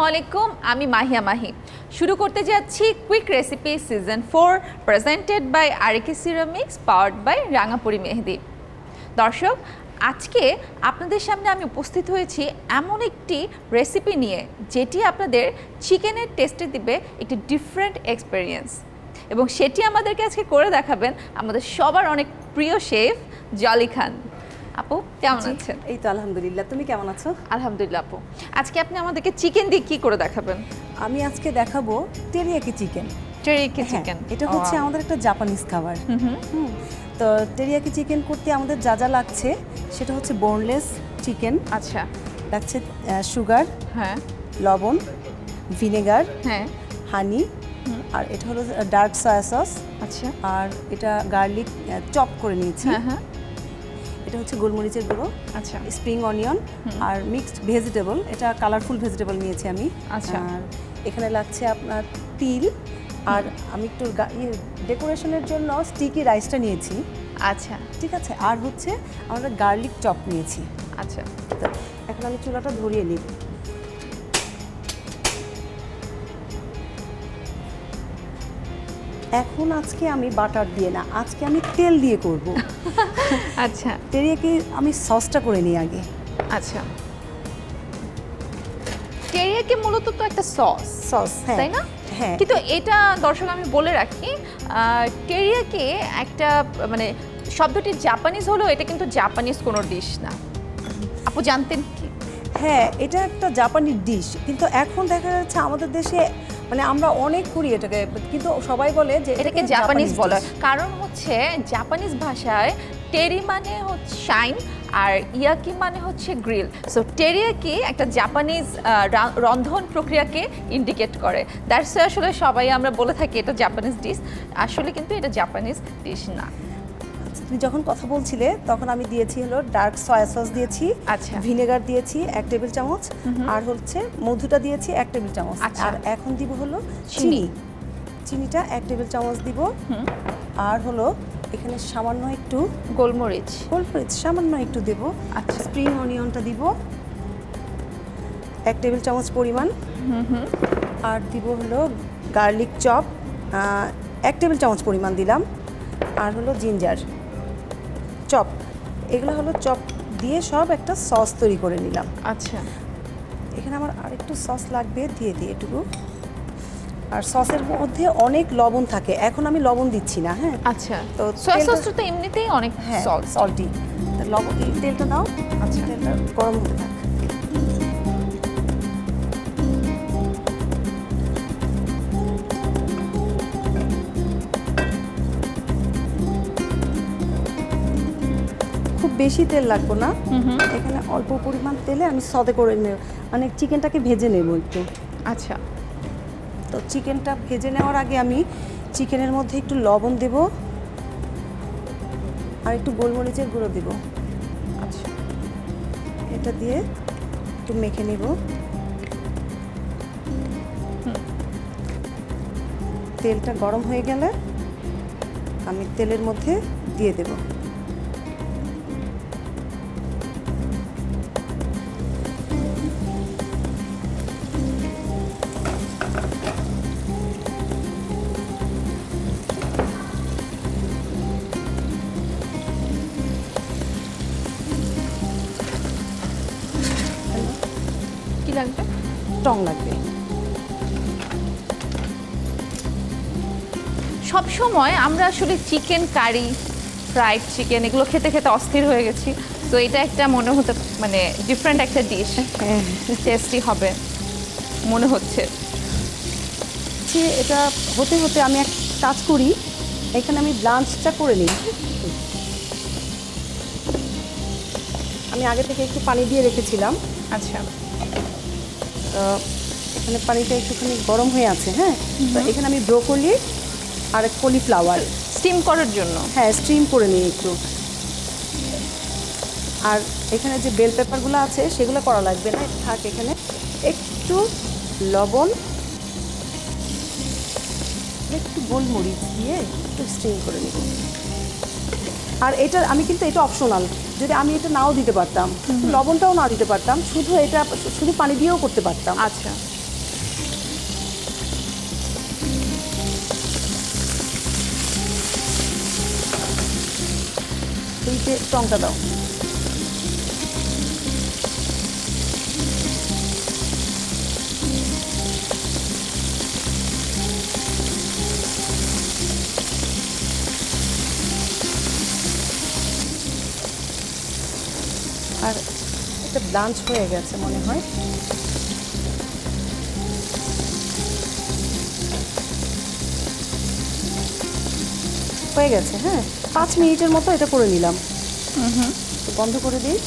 আলাইকুম, আমি মাহিয়া মাহি। শুরু করতে যাচ্ছি quick recipe season 4 presented by আরিকি ceramics powered by Rangapuri Mehedi. দর্শক, আজকে আপনাদের সামনে আমি উপস্থিত হয়েছি এমন একটি রেসিপি নিয়ে যেটি আপনাদের চিকেনের টেস্টে দিবে একটি ডিফারেন্ট এক্সপেরিয়েন্স, এবং সেটি আমাদেরকে আজকে করে দেখাবেন আমাদের সবার অনেক প্রিয় শেফ জলি খান। আপু কেমন আছেন? এই তো আলহামদুলিল্লাহ, তুমি কেমন আছো? আলহামদুলিল্লাহ আপু। আজকে আপনি আমাদেরকে চিকেন দিয়ে কি করে দেখাবেন? আমি আজকে দেখাবো টেরিয়াকি চিকেন। টেরিয়াকি চিকেন, এটা হচ্ছে আমাদের একটা জাপানিজ খাবার। তো টেরিয়াকি চিকেন করতে আমাদের যা যা লাগছে সেটা হচ্ছে বোনলেস চিকেন। আচ্ছা, লাগছে সুগার, হ্যাঁ, লবণ, ভিনেগার, হ্যাঁ, হানি, আর এটা হলো ডার্ক সয়া সস। আচ্ছা, আর এটা গার্লিক চপ করে নিয়েছি। হ্যাঁ হ্যাঁ, এটা হচ্ছে গোলমরিচের গুঁড়ো, আচ্ছা, স্প্রিং অনিয়ন, আর মিক্সড ভেজিটেবল। এটা কালারফুল ভেজিটেবল নিয়েছি আমি। আচ্ছা, আর এখানে লাগছে আপনার তিল, আর আমি একটু ডেকোরেশনের জন্য স্টিকি রাইসটা নিয়েছি। আচ্ছা, ঠিক আছে। আর হচ্ছে আমরা গার্লিক চপ নিয়েছি। আচ্ছা, তো এখন আমি চুলাটা ধরিয়ে নিই। এখন আজকে আমি বাটার দিয়ে না, আজকে আমি তেল দিয়ে করব। আচ্ছা, টেরিয়াকি আমি সসটা করে নিই আগে। আচ্ছা। টেরিয়াকি মূলত তো একটা সস, তাই না? হ্যাঁ। কিন্তু এটা দর্শক আমি বলে রাখি, টেরিয়াকি একটা মানে শব্দটি জাপানিজ হলো, এটা কিন্তু জাপানিজ কোনো ডিশ না। আপু জানতেন কি? হ্যাঁ, এটা একটা জাপানি ডিশ, কিন্তু এখন দেখা যাচ্ছে আমাদের দেশে মানে আমরা অনেক করি এটাকে, কিন্তু সবাই বলে যে এটাকে জাপানিজ বলে, কারণ হচ্ছে জাপানিজ ভাষায় টেরি মানে হচ্ছে শাইন আর ইয়াকি মানে হচ্ছে গ্রিল। সো টেরিয়াকি একটা জাপানিজ রন্ধন প্রক্রিয়াকে ইন্ডিকেট করে। দ্যাটস আসলে সবাই আমরা বলে থাকি এটা জাপানিজ ডিশ, আসলে কিন্তু এটা জাপানিজ ডিশ না। তুমি যখন কথা বলছিলে তখন আমি দিয়েছি হলো ডার্ক সয়া সস দিয়েছি, আচ্ছা, ভিনেগার দিয়েছি 1 টেবিল চামচ, আর হচ্ছে মধুটা দিয়েছি 1 টেবিল চামচ। আচ্ছা। আর এখন দিব হলো চিনিটা 1 টেবিল চামচ দিব। আর হলো এখানে সামান্য একটু গোলমরিচ সামান্য একটু দেব। আচ্ছা, স্প্রিং অনিয়নটা দিব 1 টেবিল চামচ পরিমাণ। আর দিব হলো গার্লিক চপ 1 টেবিল চামচ পরিমাণ দিলাম। আর হলো জিঞ্জার চপ, এগুলো হলো চপ দিয়ে সব একটা সস তৈরি করে নিলাম। আচ্ছা, এখানে আমার আরেকটু সস লাগবে, দিয়ে এটুকু। আর সসের মধ্যে অনেক লবণ থাকে, এখন আমি লবণ দিচ্ছি না। হ্যাঁ, আচ্ছা। তো সয়া সসটা তো এমনিতেই অনেক সল্টি। লবণ, তেলটা দাও। আচ্ছা, তেলটা গরম হতে থাক। খুব বেশি তেল লাগবে না, এখানে অল্প পরিমাণ তেলে আমি সতে করে নেব, মানে চিকেনটাকে ভেজে নেব একটু। আচ্ছা। তো চিকেনটা ভেজে নেওয়ার আগে আমি চিকেনের মধ্যে একটু লবণ দেব আর একটু গোলমরিচের গুঁড়ো দেব। আচ্ছা, এটা দিয়ে একটু মেখে নেব। তেলটা গরম হয়ে গেলে আমি তেলের মধ্যে দিয়ে দেব। কি লাগবে? টং লাগবে। সব সময় আমরা আসলে চিকেন কারি, ফ্রাইড চিকেন এগুলো খেতে খেতে অস্থির হয়ে গেছি। তো এটা একটা মনে হতে মানে ডিফারেন্ট একটা ডিশ, টেস্টি হবে মনে হচ্ছে। যে এটা হতে হতে আমি এক কাজ করি, এখানে আমি ব্লাঞ্চটা করে নিই। আমি আগে থেকে একটু পানি দিয়ে রেখেছিলাম। আচ্ছা, তো এখানে পানিটা একটুখানি গরম হয়ে আছে। হ্যাঁ, তো এখানে আমি ব্রোকলি আর কলিফ্লাওয়ার স্টিম করার জন্য, হ্যাঁ, স্টিম করে নিই একটু। আর এখানে যে বেল পেপারগুলো আছে সেগুলো করা লাগবে না, থাক। এখানে একটু লবণ, একটু গোলমরিচ দিয়ে একটু স্টিম করে নিব। আর এটা আমি কিন্তু এটা অপশনাল, যদি আমি এটা নাও দিতে পারতাম, লবণটাও না দিতে পারতাম, শুধু এটা শুধু পানি দিয়েও করতে পারতাম। আচ্ছা, যে টংটা দাও। আর এটা ব্লাঞ্চ হয়ে গেছে মনে হয়। হয়ে গেছে, হ্যাঁ 5 মিনিটের মতো এটা করে নিলাম। তো বন্ধ করে দিই,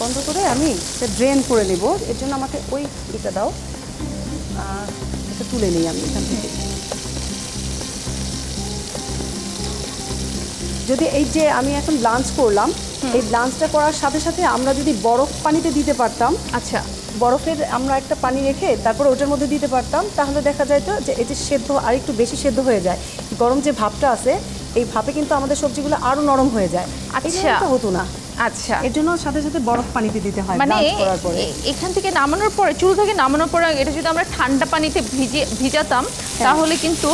বন্ধ করে আমি এটা ড্রেন করে নেব। এর জন্য আমাকে ওই এটা দাও, এটা তুলে নিই আমি এখান থেকে। যদি এই যে আমি এখন ব্লাঞ্চ করলাম, এই ব্লাঞ্চটা করার সাথে সাথে আমরা যদি বরফ পানিতে দিতে পারতাম, আচ্ছা বরফের আমরা একটা পানি রেখে তারপর ওটার মধ্যে দিতে পারতাম, তাহলে দেখা যায় তো যে এই যে সেদ্ধ আর একটু বেশি সেদ্ধ হয়ে যায়। গরম যে ভাপটা আছে এই ভাপে কিন্তু আমাদের সবজিগুলো আরো নরম হয়ে যায়। আচ্ছা এটা হতো না। আচ্ছা, এর জন্য সাথে সাথে বরফ পানিতে দিতে হয় মানে ব্লাঞ্চ করার পরে। এখান থেকে নামানোর পরে, চুল থেকে নামানোর পরে এটা যদি আমরা ঠান্ডা পানিতে ভিজাতাম তাহলে কিন্তু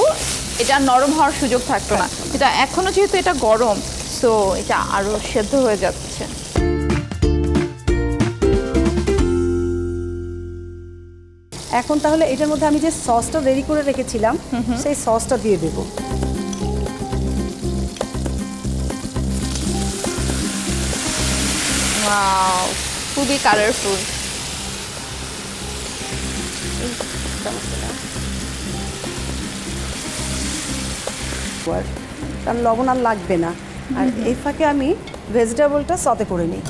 এটা নরম হওয়ার সুযোগ থাকতো না। এটা এখনো যেহেতু এটা গরম, সো এটা আরো সেদ্ধ হয়ে যাচ্ছে। এখন তাহলে এটার মধ্যে আমি যে সসটা রেডি করে রেখেছিলাম সেই সসটা দিয়ে দেব। ওয়াও, খুবই কালারফুল। কারণ লবণ আর লাগবে না। আর এই ফাঁকে আমি ভেজিটেবলটা সতে করে নিই।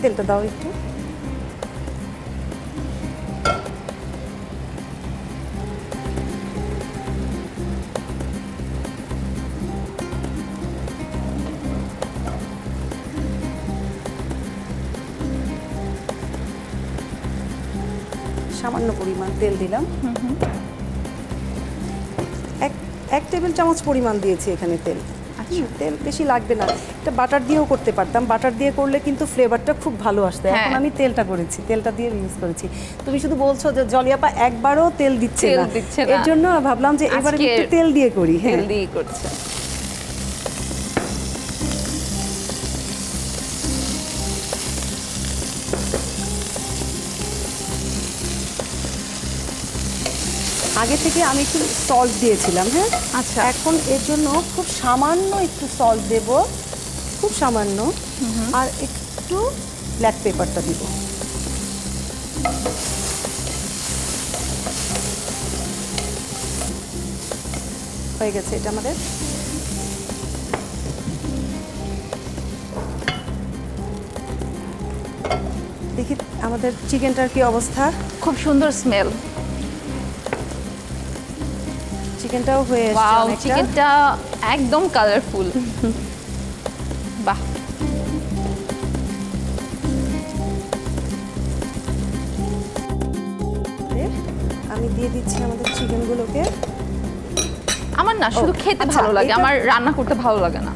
তেলটা দাও একটু। সামান্য পরিমাণ তেল দিলাম। এক টেবিল চামচ পরিমাণ দিয়েছি এখানে তেল। তেল বেশি লাগবে না, এটা বাটার দিয়েও করতে পারতাম। বাটার দিয়ে করলে কিন্তু ফ্লেভারটা খুব ভালো আসতো। এখন আমি তেলটা করেছি, তেলটা দিয়ে ইউজ করেছি। তুমি শুধু বলছো যে জলিয়াপা একবারও তেল দিচ্ছে না, এর জন্য ভাবলাম যে এবার একটু তেল দিয়ে করি। তেল দিয়ে করছে। আগে থেকে আমি একটু সল্ট দিয়েছিলাম, হ্যাঁ আচ্ছা, এখন এর জন্য খুব সামান্য একটু সল্ট দেব, খুব সামান্য। আর একটু ব্ল্যাক পেপারটা দিব। হয়ে গেছে এটা আমাদের। দেখি আমাদের চিকেনটার কি অবস্থা। খুব সুন্দর স্মেল। চিকেনটাও হয়ে এসেছে ওয়াও, অনেকটা। চিকেনটা একদম কালারফুল। বাহ, আমি দিয়ে দিচ্ছি আমাদের চিকেনগুলোকে। আমার না শুধু খেতে ভালো লাগে, আমার রান্না করতে ভালো লাগে না।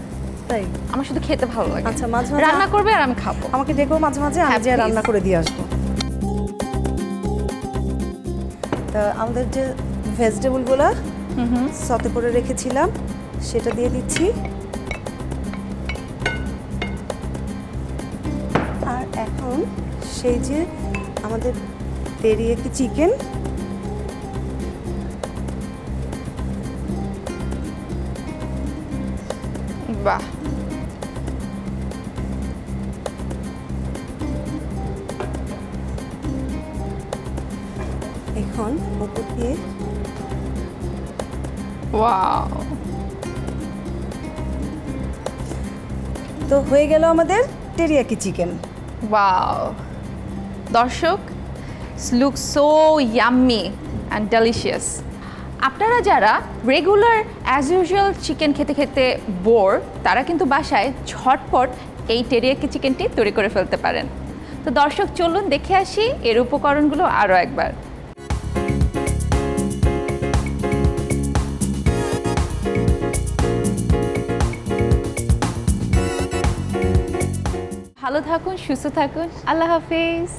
তাই আমার শুধু খেতে ভালো লাগে। আচ্ছা, মাঝে মাঝে রান্না করবে আর আমি খাবো। আমাকে ডেকো মাঝে মাঝে, আমি যে রান্না করে দিয়ে আসবো। তা আমাদের যে ভেজিটেবলগুলো সতে করে রেখেছিলাম সেটা দিয়ে দিচ্ছি। আর এখন সেই যে আমাদের তেরিয়াকি চিকেন, বাহ, এখন উপর দিয়ে ওয়াও। তো হয়ে গেল আমাদের টেরিয়াকি চিকেন। ওয়াও দর্শক, look so yummy and delicious. আপনারা যারা রেগুলার অ্যাজ ইউজুয়াল চিকেন খেতে খেতে বোর, তারা কিন্তু বাসায় ঝটপট এই টেরিয়াকি চিকেনটি তৈরি করে ফেলতে পারেন। তো দর্শক, চলুন দেখে আসি এর উপকরণগুলো আরও একবার। ভালো থাকুন, সুস্থ থাকুন, আল্লাহ হাফিজ।